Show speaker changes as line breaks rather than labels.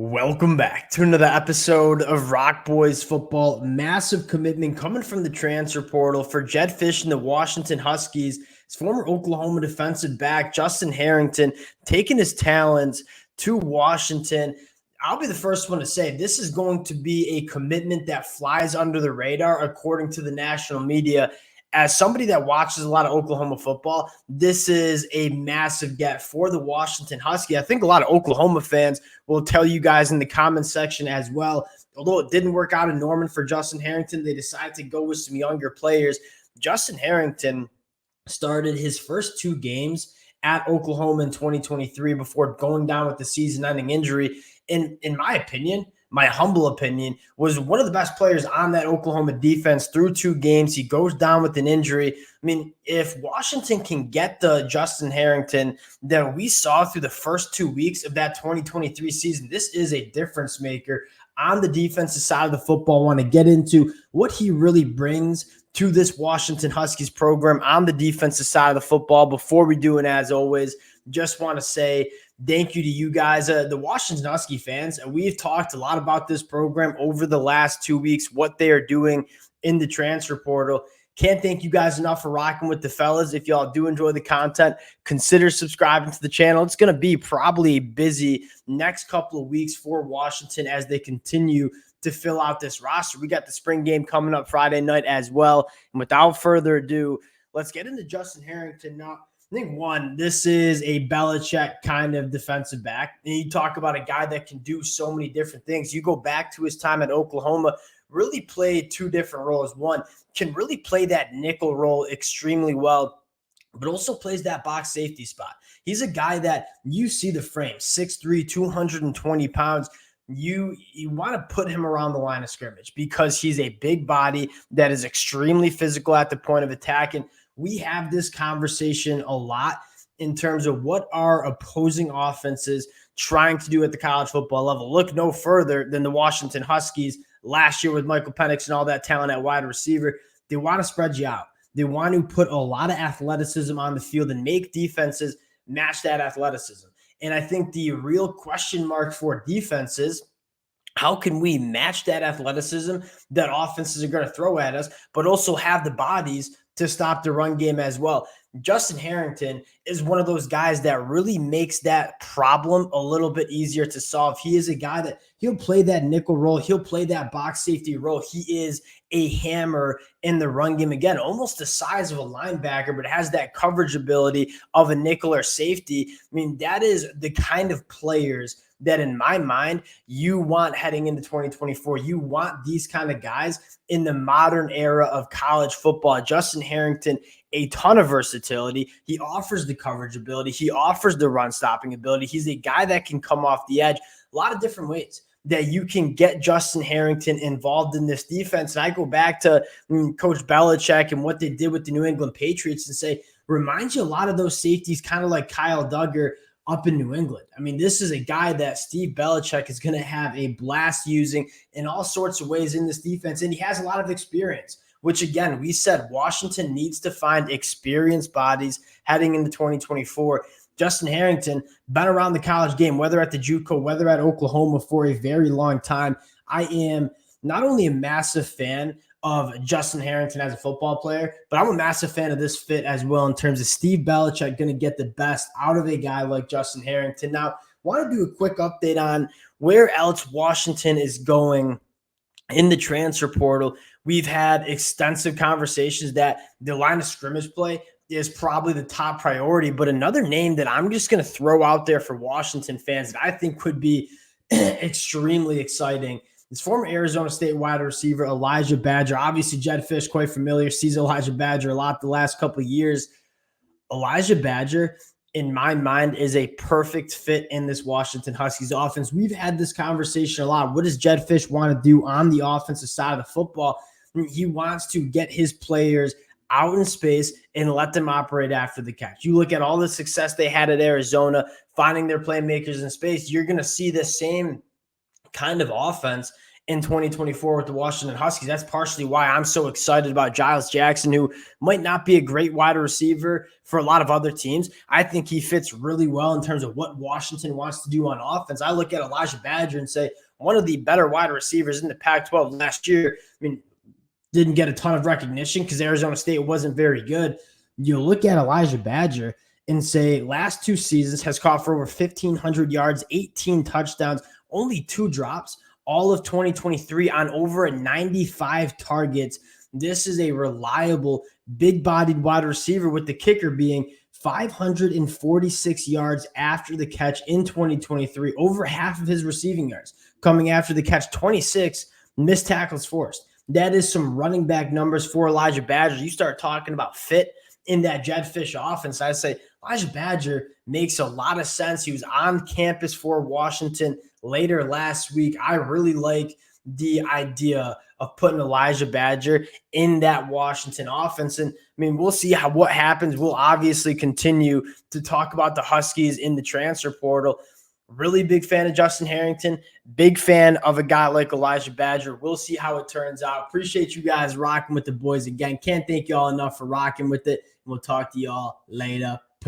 Welcome back to another episode of Rock Boys Football. Massive commitment coming from the transfer portal for Jedd Fisch and the Washington Huskies. His former Oklahoma defensive back, Justin Harrington, taking his talents to Washington. I'll be the first one to say this is going to be a commitment that flies under the radar, according to the national media. As somebody that watches a lot of Oklahoma football, this is a massive get for the Washington Huskies. I think a lot of Oklahoma fans will tell you guys in the comments section as well. Although it didn't work out in Norman for Justin Harrington, they decided to go with some younger players. Justin Harrington started his first two games at Oklahoma in 2023 before going down with the season-ending injury. In my opinion, my humble opinion, was one of the best players on that Oklahoma defense through two games. He goes down with an injury. I mean, if Washington can get the Justin Harrington that we saw through the first 2 weeks of that 2023 season, this is a difference maker on the defensive side of the football. I want to get into what he really brings to this Washington Huskies program on the defensive side of the football. Before we do, and as always, just want to say thank you to you guys, the Washington Husky fans. We've talked a lot about this program over the last 2 weeks, what they are doing in the transfer portal. Can't thank you guys enough for rocking with the fellas. If y'all do enjoy the content, consider subscribing to the channel. It's going to be probably a busy next couple of weeks for Washington as they continue to fill out this roster. We got the spring game coming up Friday night as well. And without further ado, let's get into Justin Harrington now. I think, one, this is a Belichick kind of defensive back. And you talk about a guy that can do so many different things. You go back to his time at Oklahoma, really played two different roles. One, can really play that nickel role extremely well, but also plays that box safety spot. He's a guy that you see the frame, 6'3", 220 pounds. You want to put him around the line of scrimmage because he's a big body that is extremely physical at the point of attack. And we have this conversation a lot in terms of what are opposing offenses trying to do at the college football level. Look no further than the Washington Huskies last year with Michael Penix and all that talent at wide receiver. They want to spread you out. They want to put a lot of athleticism on the field and make defenses match that athleticism. And I think the real question mark for defenses, how can we match that athleticism that offenses are going to throw at us, but also have the bodies to stop the run game as well? Justin Harrington is one of those guys that really makes that problem a little bit easier to solve. He is a guy that he'll play that nickel role. He'll play that box safety role. He is a hammer in the run game. Again, almost the size of a linebacker, but has that coverage ability of a nickel or safety. I mean, that is the kind of players that in my mind, you want heading into 2024. You want these kind of guys in the modern era of college football. Justin Harrington, a ton of versatility. He offers the coverage ability. He offers the run stopping ability. He's a guy that can come off the edge. A lot of different ways that you can get Justin Harrington involved in this defense. And I go back to Coach Belichick and what they did with the New England Patriots and say, reminds you a lot of those safeties, kind of like Kyle Duggar up in New England. I mean, this is a guy that Steve Belichick is going to have a blast using in all sorts of ways in this defense. And he has a lot of experience, which, again, we said Washington needs to find experienced bodies heading into 2024. Justin Harrington, been around the college game, whether at the JUCO, whether at Oklahoma, for a very long time. I am not only a massive fan of Justin Harrington as a football player, but I'm a massive fan of this fit as well in terms of Steve Belichick going to get the best out of a guy like Justin Harrington. Now, want to do a quick update on where else Washington is going in the transfer portal. We've had extensive conversations that the line of scrimmage play is probably the top priority, but another name that I'm just going to throw out there for Washington fans that I think could be extremely exciting is former Arizona State wide receiver Elijah Badger. Obviously, Jedd Fisch, quite familiar, sees Elijah Badger a lot the last couple of years. Elijah Badger, in my mind, is a perfect fit in this Washington Huskies offense. We've had this conversation a lot. What does Jedd Fisch want to do on the offensive side of the football? He wants to get his players out in space and let them operate after the catch. You look at all the success they had at Arizona, finding their playmakers in space, you're going to see the same kind of offense in 2024 with the Washington Huskies. That's partially why I'm so excited about Giles Jackson, who might not be a great wide receiver for a lot of other teams. I think he fits really well in terms of what Washington wants to do on offense. I look at Elijah Badger and say one of the better wide receivers in the Pac-12 last year. I mean, didn't get a ton of recognition because Arizona State wasn't very good. You look at Elijah Badger and say last 2 seasons has caught for over 1,500 yards, 18 touchdowns, only 2 drops. All of 2023 on over 95 targets. This is a reliable, big-bodied wide receiver, with the kicker being 546 yards after the catch in 2023, over half of his receiving yards coming after the catch, 26 missed tackles forced. That is some running back numbers for Elijah Badger. You start talking about fit in that Jedd Fisch offense, I say Elijah Badger makes a lot of sense. He was on campus for Washington later last week. I really like the idea of putting Elijah Badger in that Washington offense. And I mean, we'll see what happens. We'll obviously continue to talk about the Huskies in the transfer portal. Really big fan of Justin Harrington, big fan of a guy like Elijah Badger. We'll see how it turns out. Appreciate you guys rocking with the boys again. Can't thank y'all enough for rocking with it. We'll talk to y'all later.